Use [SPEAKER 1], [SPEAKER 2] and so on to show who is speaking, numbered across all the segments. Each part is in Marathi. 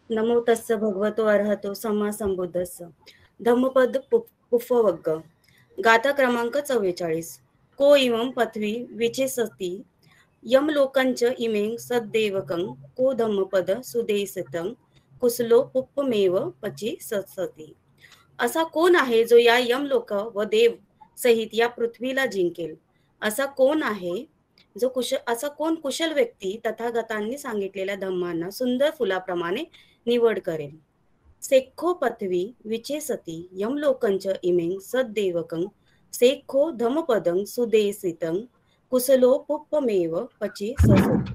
[SPEAKER 1] नमो तस्स भगवतो अर्हतो सम्मा संबुद्धस्स. धम्मपद पुष्पवग्ग. गाथा क्रमांक 44. को इमं पृथ्वी विचेसती यमलोकंच इमें सद्देवकं को धम्मपद सुदेशितं कुसलो पुप्पमेव पची सत्सती. असा कोण आहे जो या यमलोक व देव सहित या पृथ्वीला जिंकेल? असा कोण आहे जो असा कोण कुशल व्यक्ती तथागतांनी सांगितलेल्या धम्मांना सुंदर फुलाप्रमाणे निवड करेल? सेखो पृथ्वी विचेसती यमलोकंच इमें सद्देवकं सेखो धमपदं सुदेशितं कुसलो पुप्पमेव पची ससती.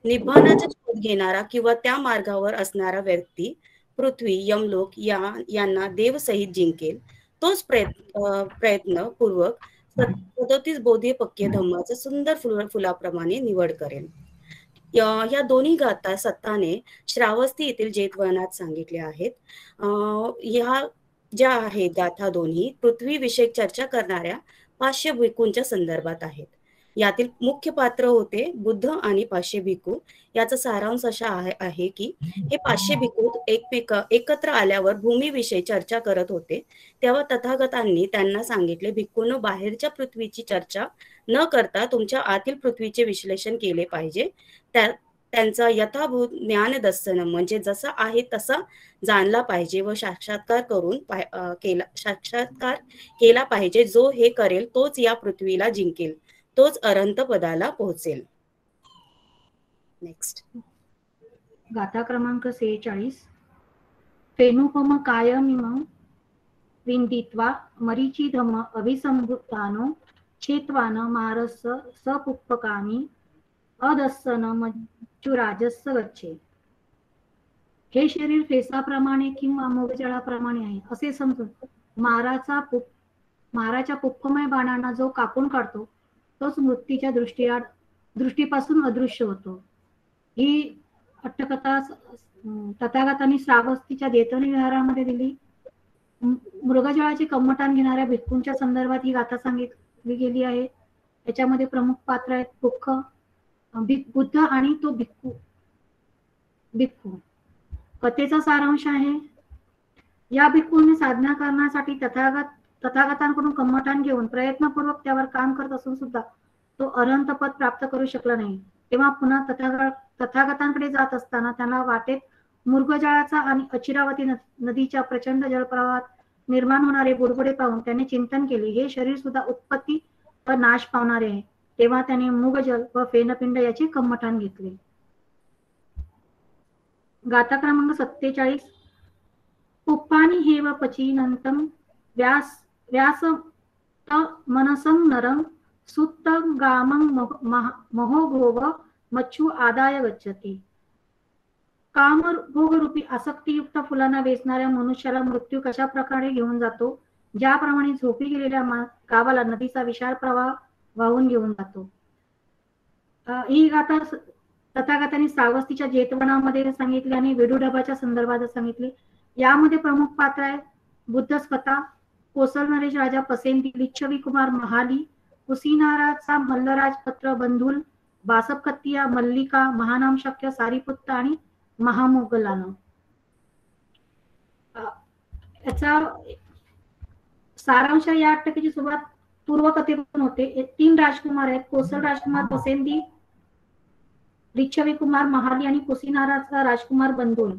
[SPEAKER 1] निब्बाणाचा शोध घेणारा किंवा त्या मार्गावर असणारा व्यक्ती पृथ्वी यमलोक यांना देवसहित जिंकेल, तोच प्रयत्न पूर्वक 37 बोधी पक्के धम्माचं सुंदर फुलाप्रमाणे निवड करेल. या दोन्ही गाथा सत्ताने श्रावस्ती येथील जेतवनात सांगितल्या आहेत. ह्या ज्या आहेत गाथा दोन्ही पृथ्वी विषयक चर्चा करणाऱ्या 500 भिक्खूंच्या संदर्भात आहेत. यातील मुख्य पात्र होते बुद्ध आणि 500 भिक्खू. याचा सारांश असा आहे की हे 500 भिक्खू एकत्र आल्यावर भूमीविषयी चर्चा करत होते. तेव्हा तथागतांनी त्यांना सांगितले, भिक्खूंनो, बाहेरच्या पृथ्वीची चर्चा न करता तुमच्या आतील पृथ्वीचे विश्लेषण केले पाहिजे. त्यांचा यथाभूत ज्ञान दर्शन म्हणजे जसा आहे तसा जाणला पाहिजे व साक्षात्कार केला पाहिजे. जो हे करेल तोच या पृथ्वीला जिंकेल, तोच अरंत पदाला पोहोचेल. नेक्स्ट.
[SPEAKER 2] गाथा क्रमांक 46. फेनुपम कायमिमं विंदित्वा मरीचिधम अभिसंभूतानो क्षेत्वान मारस सपुप्पकामी अदस्सन मज्जुराजस्स गच्छे. हे शरीर फेसाप्रमाणे किंवा मोगजळाप्रमाणे आहे असे समजून माराच्या पुप्पमय बाणांना जो कापून काढतो तोच मृत्यूच्या दृष्टीपासून अदृश्य होतो. ही अट्टकथा तथागतांनी श्रावस्तीच्या जेतवनी विहारामध्ये दिली. मृगजळाचे कम्मठान घेणाऱ्या भिक्खूंच्या संदर्भात ही गाथा सांगितली गेली आहे. याच्यामध्ये प्रमुख पात्र आहेत बुद्ध आणि तो भिक्खू. कथेचा सारांश आहे, या भिक्खूंनी साधना करण्यासाठी तथागतांकडून कम्मठान घेऊन प्रयत्नपूर्वक त्यावर काम करत असून सुद्धा तो अरहंत पद प्राप्त करू शकला नाही. तेव्हा पुन्हा तथागतांकडे जात असताना त्यांना वाटेत मृगजळाचा आणि अचिरावती नदीच्या प्रचंड जलप्रवाहात निर्माण होणारे बुडबुडे पाहून त्याने चिंतन केले, हे शरीर सुद्धा उत्पत्ती व नाश पावणारे आहे. तेव्हा त्याने मुगजल व फेनपिंड याचे कम्मठान घेतले. गाथा क्रमांक 47. पुप्पानी हेव पचीनंतम व्यास मनसं नरं सुत्त गामं महोभोग मच्छू आदाय गच्छती. काम भोगरूपी आसक्तीयुक्त फुलांना वेचणाऱ्या मनुष्याला मृत्यू कशा प्रकारे घेऊन जातो, ज्याप्रमाणे झोपी गेलेल्या गावाला नदीचा विशाल प्रवाह वाहून घेऊन जातो. ही गाथा तथागतांनी श्रावस्तीच्या जेतवनामध्ये सांगितली आणि विडुडबाच्या संदर्भात सांगितले. यामध्ये प्रमुख पात्र आहे बुद्ध स्वतः, कोसल नरेश राजा पसेंदी, लिच्छवी कुमार महाली, कुसिनाराचा मल्लराज पत्र बंधुल, बासपकत्तिया, मल्लिका, महानाम शक्य, सारीपुत्त आणि महामोगलान. याचा सारांश या अट्टकेची सुरुवात पूर्वकथेतून होते. 3 राजकुमार आहेत, कोसल राजकुमार पसेंदी, लिच्छवी कुमार महाली आणि कुसिनाराचा राजकुमार बंधुल.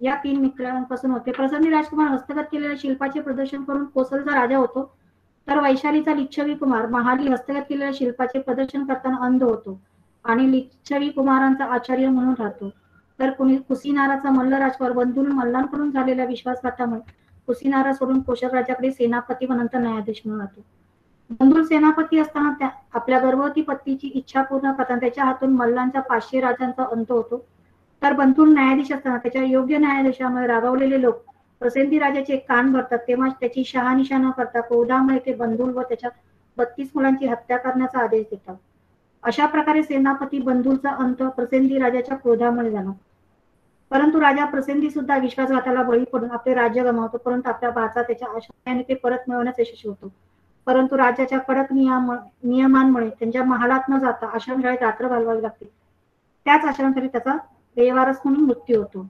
[SPEAKER 2] या 3 मित्रांपासून होते. पसंदी राजकुमार हस्तगत केलेल्या शिल्पाचे प्रदर्शन करून कोसलचा राजा होतो, तर वैशालीचा लिच्छवी कुमार महाली हस्तगत केलेल्या शिल्पाचे प्रदर्शन करताना अंध होतो आणि लिच्छवी कुमारांचा आचार्य म्हणून राहतो. तर कुसिनाराचा मल्ल राजकुमार बंधुल मल्लांकडून झालेल्या विश्वासघातामुळे कुसिनारा सोडून कोशल राजाकडे सेनापती व नंतर न्यायाधीश म्हणून राहतो. बंधुल सेनापती असताना आपल्या गर्भवती पत्नीची इच्छा पूर्ण करताना त्याच्या हातून मल्लांच्या 500 राजांचा अंत होतो. तर बंधुल न्यायाधीश असताना त्याच्या योग्य न्यायाधीशामुळे रागावलेले लोक प्रसेंदी राजाचे कान भरतात, तेव्हा त्याची शहानिशा न करता क्रोधामुळे ते बंधुल व त्याच्या 32 मुलांची हत्या करण्याचा आदेश देतात. अशा प्रकारे सेनापती बंधुलचा अंत प्रसेंदी राजाच्या क्रोधामुळे झाला. परंतु राजा प्रसेंदी सुद्धा विश्वासघाताला बळी पडून आपले राज्य गमावतो, परंतु आपल्या भाचा त्याच्या आश्रयाने ते परत मिळवण्यास यशस्वी होतो. परंतु राज्याच्या कडक नियमांमुळे त्यांच्या महालात न जाता आश्रमशाळेत रात्र घालवावी लागते. त्याच आश्रमासाठी त्याचा बेवारस म्हणून मृत्यू होतो.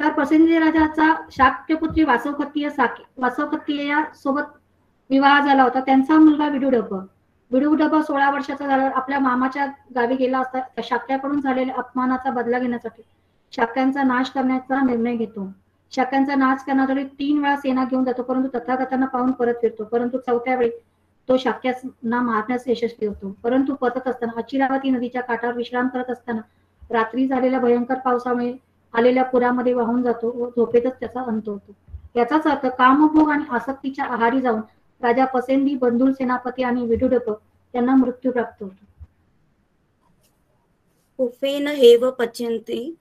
[SPEAKER 2] तर पसंती राजाचा शाक्यपुत्री वासवकत्तीय या सोबत विवाह झाला होता. त्यांचा मुलगा विडुडब 16 वर्षाचा झाला आपल्या मामाच्या गावी गेला असता. शाक्याकडून झालेल्या अपमानाचा बदला घेण्यासाठी शाक्यांचा नाश करण्याचा निर्णय घेतो. शाक्यांचा नाश करण्यासाठी 3 वेळा सेना घेऊन जातो, परंतु तथागतांना पाहून परत फिरतो. परंतु 4थ्या वेळी तो शाक्यांना मारण्यास यशस्वी होतो. परंतु परत असताना अचिरावती नदीच्या काठावर विश्राम करत असताना रात्री झालेल्या भयंकर पावसामुळे आलेल्या पुरामध्ये वाहून जातो व झोपेतच त्याचा अंत होतो. याचाच अर्थ कामभोग आणि आसक्तीच्या आहारी जाऊन राजा पसेंदी, बंधुल सेनापती आणि विडुडप यांना मृत्यू प्राप्त होतो.
[SPEAKER 1] कुफेन हेव पच्यन्ति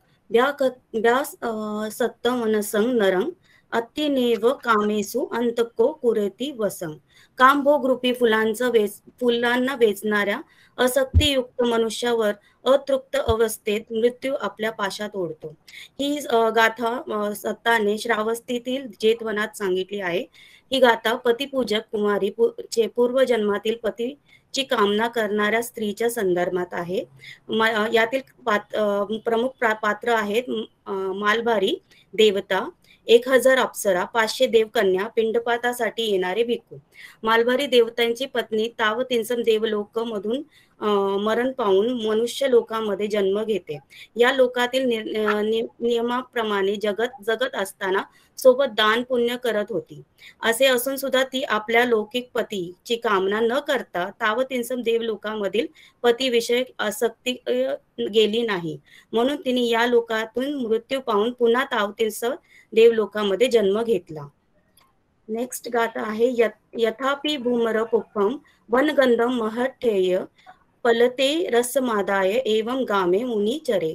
[SPEAKER 1] सत्त मनसं नरं अत्यनेव कामेसु अंतको कुरेती वसं. कामभोग रूपी फुलांना वेचणाऱ्या असक्तीयुक्त मनुष्यावर अतृप्त अवस्थेत मृत्यू आपल्या पाशात ओढतो. ही गाथा सत्ताने श्रावस्तीतील जेतवनात सांगितली आहे. ही गाथा पतिपूजक कुमारी चे पूर्वजन्मातील पतीची कामना करणाऱ्या स्त्रीच्या संदर्भात आहे. यातील प्रमुख पात्र आहेत मालभारी देवता, 1000 अप्सरा, 500 देवकन्या, पिंडपातासाठी येणारे भिक्खू. मालभारी देवतांची पत्नी तावतिंसम देवलोक मधून मरण पावून मनुष्य लोकामध्ये जन्म घेते. या लोकातील नियमाप्रमाणे जगत असताना सोबत दान पुण्य करत होती. असे असून सुद्धा ती आपल्या लौकिक पतीची कामना न करता तावतिंसम देवलोकामधील पतीविषयक आसक्ती गेली नाही, म्हणून तिने या लोकातून मृत्यू पावून पुन्हा तावतिंसम देवलोकामध्ये जन्म घेतला. नेक्स्ट गाथा आहे यथापि भूमर पुष्पम वनगंधम महठेय पलते रसमादाय एवं गामे मुनी चरे.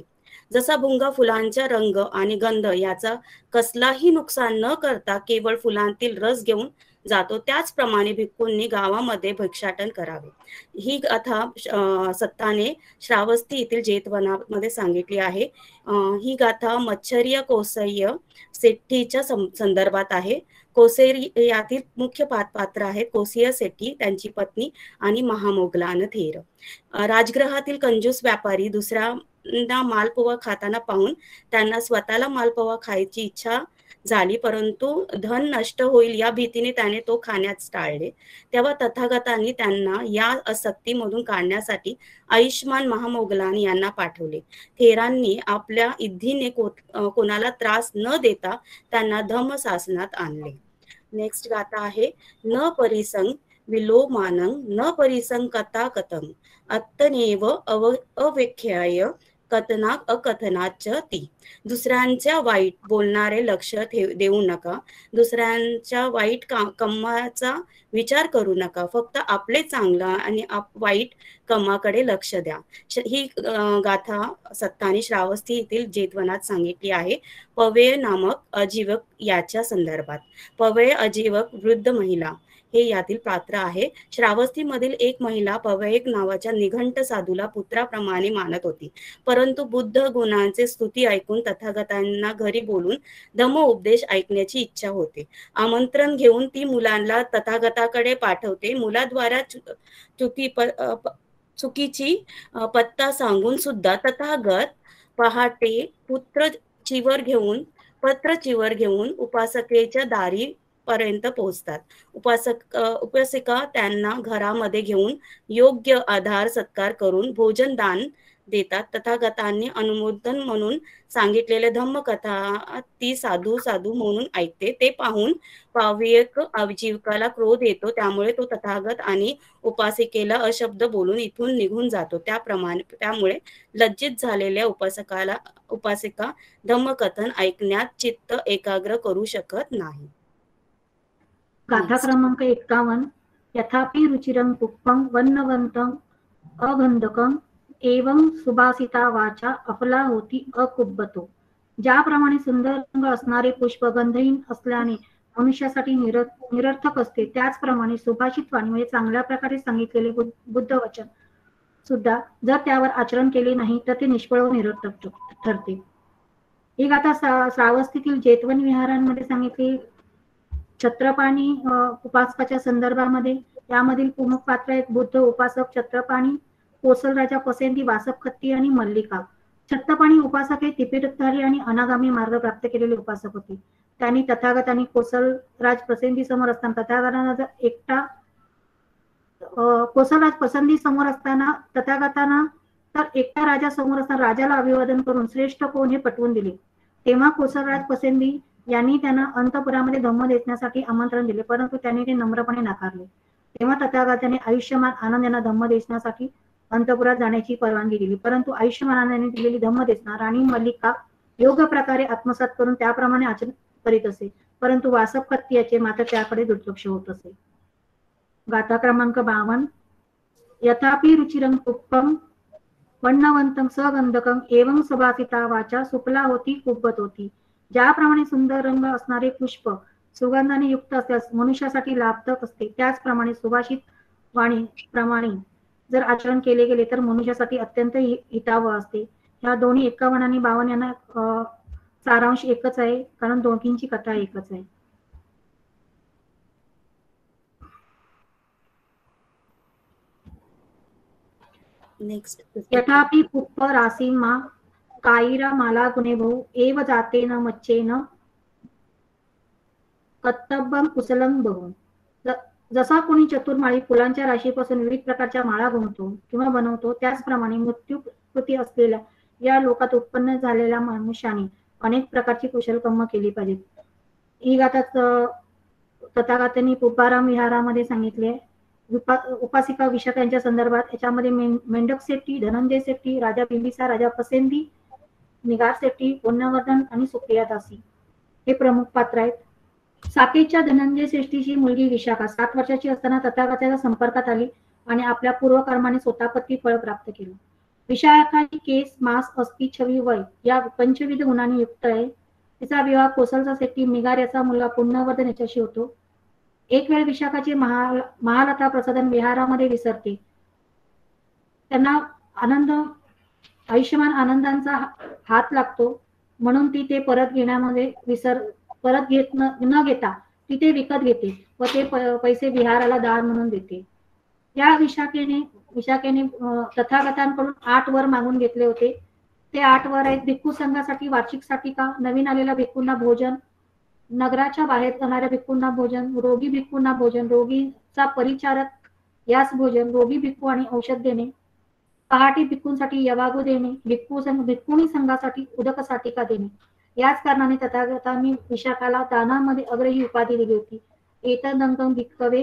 [SPEAKER 1] जसा भुंगा फुलांचा रंग आणि गंध याचा कसलाही नुकसान न करता केवळ फुलांतील रस घेऊन जातो, त्याचप्रमाणे भिक्खूंनी गावामध्ये भिक्षाटन करावे. ही गाथा सत्ताने श्रावस्ती येथील जेतवनामध्ये सांगितली आहे. ही गाथा मच्छर्य कोसय्य सेठीच्या संदर्भात आहे. कोसेरी यातील मुख्य पात्र आहेत कोसिया सेठी, त्यांची पत्नी आणि महामोगलान थेर. राजगृहातील कंजूस व्यापारी दुसऱ्यांना मालपुवा खाताना पाहून त्यांना स्वतःला मालपुवा खायची इच्छा झाली, परंतु धन नष्ट होईल या भीतीने त्याने तो खाण्यास टाळले. तेव्हा तथागतांनी त्यांना या आसक्तीमधून काढण्यासाठी आयुष्मान महामोगलान यांना पाठवले. थेरांनी आपल्या इद्धीने कोणाला त्रास न देता त्यांना धम्मशासनात आणले. नेक्स्ट गाथा आहे न परिसंग विलोमानं न परिसंग कथा कथम अत्तनेव अव्यख्याय कथनाक अकथनाच ती. दुसऱ्यांच्या वाईट बोलणारे लक्ष देऊ नका, दुसऱ्यांच्या वाईट कमाचा विचार करू नका, फक्त आपले चांगला आणि वाईट कमाकडे लक्ष द्या. ही गाथा सत्ताने श्रावस्ती येथील जेतवनात सांगितली आहे. पवेय नामक अजीवक याच्या संदर्भात. पवेय अजीवक वृद्ध महिला हे यातील पात्र आहे. श्रावस्तीमधील एक महिला पवयक नावाच्या निघंट साधूला पुत्राप्रमाणे मानत होती, परंतु बुद्ध गुणांचे स्तुती ऐकून तथागतांना घरी बोलून धम्म उपदेश ऐकण्याची इच्छा होते. आमंत्रण घेऊन ती मुलांना तथागताकडे पाठवते. मुलाद्वारा चुकीची पत्ता सांगून सुद्धा तथागत पहाटे पत्र चिवर घेऊन उपासकेच्या दारी पर्यंत पोहोचतात. उपासिका त्यांना घरामध्ये घेऊन योग्य आधार सत्कार करून भोजन दान देतात. तथागतांनी अनुमोदन म्हणून सांगितलेले धम्मकथा ती साधू म्हणून ऐकते. ते पाहून पावयक आजीविकाला क्रोध येतो, त्यामुळे तो तथागत आणि उपासिकेला अशब्द बोलून इथून निघून जातो. त्यामुळे लज्जित झालेल्या उपासिका धम्मकथन ऐकण्यात चित्त एकाग्र करू शकत नाही.
[SPEAKER 2] गाथा क्रमांक 51 यथापि रुचिरं पुष्पं वन्नवन्तं अगंधकं एवं सुभासिता वाचा अफला होती अकुब्बतो. ज्याप्रमाणे सुंदर रंग असणारे पुष्प गंधहीन असल्याने मनुष्यासाठी निरर्थक असते, त्याचप्रमाणे सुभाषित वाणी म्हणजे चांगल्या प्रकारे सांगितलेले बुद्ध वचन सुद्धा जर त्यावर आचरण केले नाही तर ते निष्फळ व निरर्थक ठरते. ही गाथा श्रावस्तीतील जेतवन विहारांमध्ये सांगितली. छत्रपाणी उपासकाच्या संदर्भामध्ये यामधील प्रमुख पात्र आहेत बुद्ध उपासक छत्रपाणी, कोसल राजा पसेंदी, वासवकत्ती आणि मल्लिका. छत्तपाणी उपासक हे तिपिटधारी आणि अनागामी मार्ग प्राप्त केलेले उपासक होते. त्यांनी तथागतांनी कोसलराज पसंती समोर असताना तथागतांना एकटा कोसलराज पसंती समोर असताना तथागतांना तर एकटा राजा समोर असताना राजाला अभिवादन करून श्रेष्ठ कोण हे पटवून दिले. तेव्हा कोसलराज पसंती यांनी त्यांना अंतपुरामध्ये धम्म देण्यासाठी आमंत्रण दिले, परंतु त्यांनी ते नम्रपणे नाकारले. तेव्हा तथागताने आयुष्यमान आनंद यांना धम्म देण्यासाठी अंतपुरात जाण्याची परवानगी दिली, परंतु आयुष्यमान आनंदाने दिलेली धम्म देशना राणी मल्लिका योग्य प्रकारे आत्मसात करून त्याप्रमाणे आचरण करीत असे, परंतु वासप याचे मात्र त्याकडे दुर्लक्ष होत असे. गाथा क्रमांक 52. यथापि रुचिरं पुष्पं वर्णवंतं सगंधकं एवं सुभासिता वाचा सुफला होती कुब्बत होती. ज्याप्रमाणे सुंदर रंग असणारे पुष्प सुगंधाने युक्त असल्यास मनुष्यासाठी लाभदायक असते, त्याचप्रमाणे सुभाषित वाणी प्रमाणे जर आचरण केले गेले तर मनुष्यासाठी अत्यंत हितावह असते. ह्या दोन्ही 51 आणि 52 यांना सारांश एकच आहे, कारण दोघींची कथा एकच आहे.
[SPEAKER 1] नेक्स्ट.
[SPEAKER 2] यथापि पुष्प रासीमा काईरा माला गुणे भाऊ एव जाते न मच्छे न कत्तबम कुशलम बहु. जसा कोणी चतुर्माळी फुलांच्या राशीपासून विविध प्रकारच्या माळा गुंततो किंवा बनवतो, त्याचप्रमाणे मृत्यूकृती असलेल्या या लोकात उत्पन्न झालेल्या मनुष्याने अनेक प्रकारची कुशलकर्म केली पाहिजेत. ही गाथा तथागतांनी पुब्बाराम विहारामध्ये सांगितले. उपासिका विशाखा यांच्या संदर्भात याच्यामध्ये मेंढक शेट्टी, धनंजय शेट्टी, राजा बिंबिसार, राजा पसेंदी, निगार शेट्टी, पुण्यवर्धन आणि सुप्रिया दासी हे प्रमुख पात्र आहेत. साकेतच्या धनंजय श्रेष्ठीची मुलगी विशाखा 7 वर्षाची असताना तथागताच्या संपर्कात आली आणि आपल्या पूर्वकर्माने स्वतःपत्ती फळ प्राप्त केलं. विशाखाची केस, मांस, अस्थि, छवी, वय या पंचविध गुणांनी युक्त आहे. तिचा विवाह कोसलचा शेट्टी निगार याचा मुलगा पुण्यवर्धन याच्याशी होतो. एक वेळ विशाखाची महालता प्रसादन विहारामध्ये विसरते. त्यांना आयुष्यमान आनंदांचा हात लागतो, म्हणून ती ते परत घेण्यामध्ये न घेता ती ते विकत घेते व ते पैसे विहाराला दान म्हणून देते. या विशाखेने तथागतांकडून 8 वर मागून घेतले होते. ते 8 वर आहेत: भिक्खू संघासाठी वार्षिक साटिका, नवीन आलेल्या भिक्खूंना भोजन, नगराच्या बाहेर जाणाऱ्या भिक्खूंना भोजन, रोगी भिक्खूंना भोजन, रोगीचा परिचारक यास भोजन, रोगी भिक्खू आणि औषध देणे, पहाटी भिक्खूंसाठी यवागू देणे, भिक्खुणी संघासाठी उदक साटिका देणे. याच कारणाने तथागतांनी विशाखाला दानामध्ये अग्र ही उपाधी दिली होती. एतदंगं भिक्खवे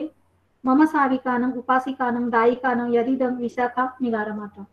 [SPEAKER 2] मम साविकानं उपासिकानं दायिकानं यदिदं विशाखा निगारमाता.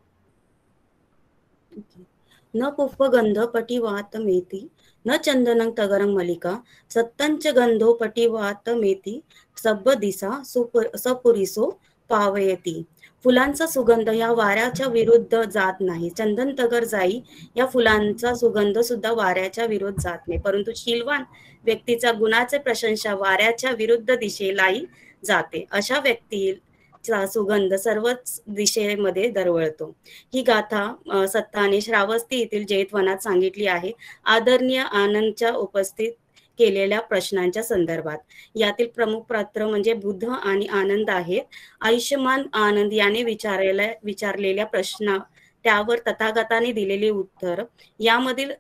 [SPEAKER 1] न पुष्पगंध पटिवातमेति न चंदनं तगरं मलिका सत्तंच गंधो पटिवातमेति सब्ब दिसा सपुरिसो पावयती. फुलांचा सुगंध या वाऱ्याच्या विरुद्ध जात नाही. चंदन तगर जाई या फुलांचा सुगंध सुद्धा वाऱ्याच्या विरुद्ध जात नाही, परंतु शीलवान व्यक्तीचा गुणाचे प्रशंसा वाऱ्याच्या विरुद्ध दिशेलाही जाते. अशा व्यक्तीचा सुगंध सर्वच दिशेमध्ये दरवळतो. ही गाथा सत्ताने श्रावस्ती येथील जैतवनात सांगितली आहे. आदरणीय आनंदच्या उपस्थित केलेल्या प्रश्नांच्या संदर्भात. यातील प्रमुख पात्र म्हणजे बुद्ध आणि आनंद आहेत. आयुष्यमान आनंद याने विचारलेल्या प्रश्न त्यावर तथागतांनी दिलेले उत्तर यामधील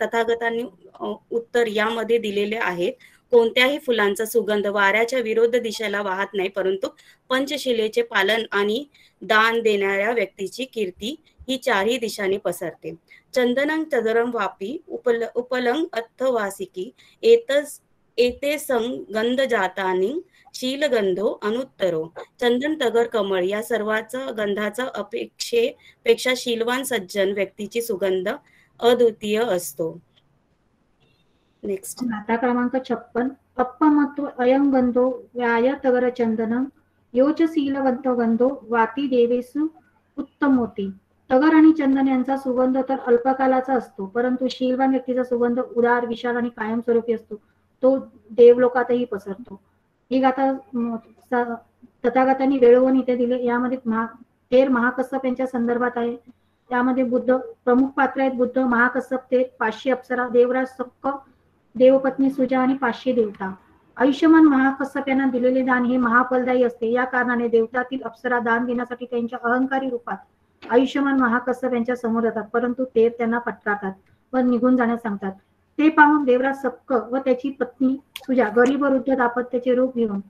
[SPEAKER 1] तथागतांनी उत्तर यामध्ये दिलेले आहेत. कोणत्याही फुलांचा सुगंध वाऱ्याच्या विरुद्ध दिशेला वाहत नाही, परंतु पंचशिलेचे पालन आणि दान देणाऱ्या व्यक्तीची कीर्ती ही 4ही दिशांनी पसरते. चंदनं तदरं वापी उपलंग अर्थवासिकी एते गंध जातानी शीलगंधो अनुत्तरो. चंदन, तगर, कमळ या सर्वाचा गंधाचा अपेक्षेपेक्षा शीलवान सज्जन व्यक्तीची सुगंध अद्वितीय असतो. नेक्स्ट.
[SPEAKER 2] गाथा क्रमांक 56. अप्पमत्व अयं गंधो व्याय तगर चंदनं योच शीलवंतो गंधो वाती देवेसु उत्तमोती. तगर आणि चंदन यांचा सुगंध तर अल्पकालाचा असतो, परंतु शीलवान व्यक्तीचा सुगंध उदार, विशाल आणि कायमस्वरूपी असतो. तो देवलोकातही पसरतो. ही गाथा तथागतांनी वेळोवन इथे दिले. यामध्ये थेर महाकश्यप यांच्या संदर्भात आहे. त्यामध्ये बुद्ध प्रमुख पात्र आहेत. बुद्ध, महाकश्यप, थेर, 500 अप्सरा, देवराज सक्क, देवपत्नी सुजा आणि 500 देवता. आयुष्यमान महाकश्यप यांना दिलेले दान हे महाफलदायी असते. या कारणाने देवतातील अप्सरा दान देण्यासाठी त्यांच्या अहंकारी रूपात आयुष्यमान महाकश्यप यांच्या समोर जातात, परंतु ते त्यांना फटकारतात व निघून जाण्यास सांगतात. ते पाहून देवराज सक्क व त्याची पत्नी सुजा गरीब व वृद्ध दाम्पत्याचे रूप घेऊन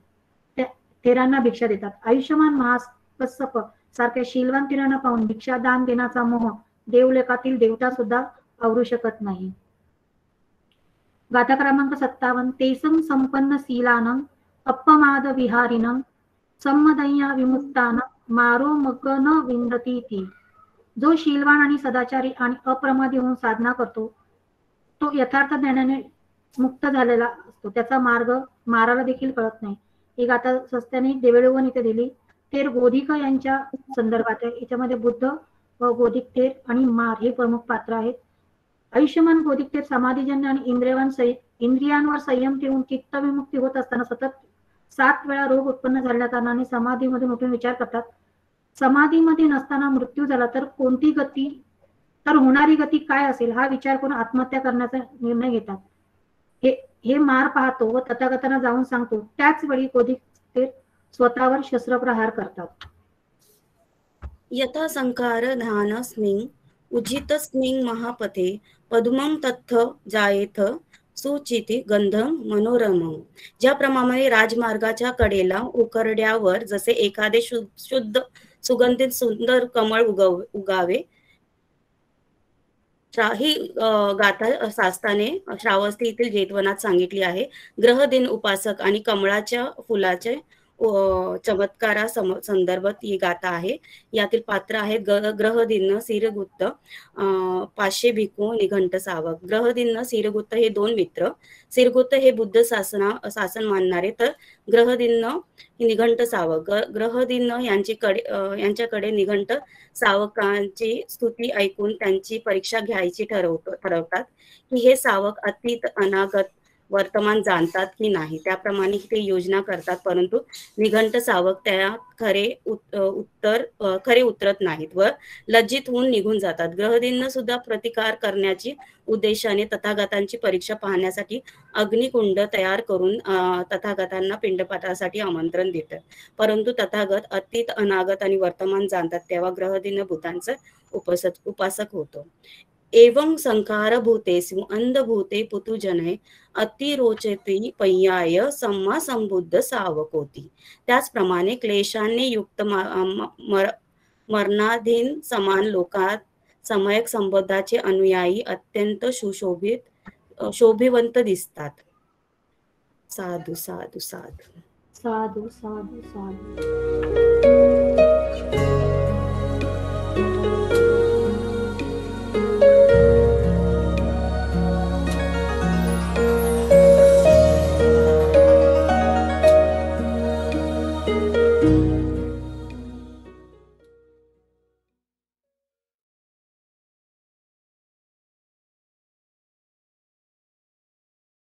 [SPEAKER 2] थेरांना भिक्षा देतात. आयुष्यमान महाकश्यप सारख्या शीलवान थेरांना पाहून भिक्षा दान देण्याचा मोह देवलोकातील देवता सुद्धा आवरू शकत नाही. गाथा क्रमांक 57. तेसं संपन्न शीलानं अपमाद विहारिनं सम्मदय्या विमुक्तानं मारो मग न विंदती ती. जो शीलवान आणि सदाचारी आणि अप्रमादी होऊन साधना करतो तो यथार्थ ज्ञानाने मुक्त झालेला असतो. त्याचा मार्ग माराला देखील कळत नाही. ही गाथा सस्त्याने देवेळवन इथे दिली. थेर गोधिक यांच्या संदर्भात आहे. याच्यामध्ये बुद्ध व गोधिक थेर आणि मार हे प्रमुख पात्र आहेत. आयुष्यमान गोधिक थेर समाधीजन्य आणि इंद्रियांवर संयम ठेवून चित्त विमुक्ती होत असताना सतत 7 वेळा रोग उत्पन्न झाल्या कारणाने समाधीमधून उठून विचार करतात. समाधीमध्ये नसताना मृत्यू झाला तर कोणती गती, तर होणारी गती काय असेल हा विचार करून आत्महत्या करण्याचा निर्णय घेतात. हे मार पाहतो व तथागतांना जाऊन सांगतो. त्याच वेळी गोधिक थेर स्वतःवर शस्त्रप्रहार करतात.
[SPEAKER 1] यथा संकार ध्यानस्मिं उजितस्मिं महापथे पद्मं तत्थ जायेथ सुचिती गंधम मनोरमं. ज्याप्रमाणे राजमार्गाच्या कडेला उकरड्यावर जसे एखादे शुद्ध सुगंधित सुंदर कमळ उगावे, ही गाथा शास्त्राने श्रावस्ती येथील जेतवनात सांगितली आहे. ग्रहदिन उपासक आणि कमळाच्या फुलाचे चमत्कारा संदर्भात ही गाथा आहे. यातील पात्र आहेत ग्रहदिन सिरगुप्त, पाचशे भिकू, निघंट सावक. ग्रहदिन सिरगुप्त हे 2 मित्र. सिरगुप्त हे बुद्ध शासन मानणारे, तर ग्रहदिन निघंट सावक. ग्रहदिन यांच्याकडे निघंट सावकांची स्तुती ऐकून त्यांची परीक्षा घ्यायची ठरवतात की हे सावक अतीत अनागत वर्तमान जाणतात की नाही. त्याप्रमाणे ते योजना करतात, परंतु निघंट सावक त्या खरे उतरत नाहीत व लज्जित होऊन निघून जातात. ग्रहदिन सुद्धा प्रतिकार करण्याची उद्देशाने तथागतांची परीक्षा पाहण्यासाठी अग्निकुंड तयार करून तथागतांना पिंडपातासाठी आमंत्रण देतात. परंतु तथागत अतीत अनागत आणि वर्तमान जाणतात, तेव्हा ग्रहदिन भूतांचा उपासक होतो. एवं संकार भूतेषु अंधभूते पुतुजने अतिरोचती पय्याय सम्मा संबुद्ध सावकोती. त्याचप्रमाणे क्लेशाने युक्त मरणाधीन समान लोकात समयक संबोधाचे अनुयायी अत्यंत शोभिवंत दिसतात. साधू साधू साधू
[SPEAKER 2] साधू साधू साधू.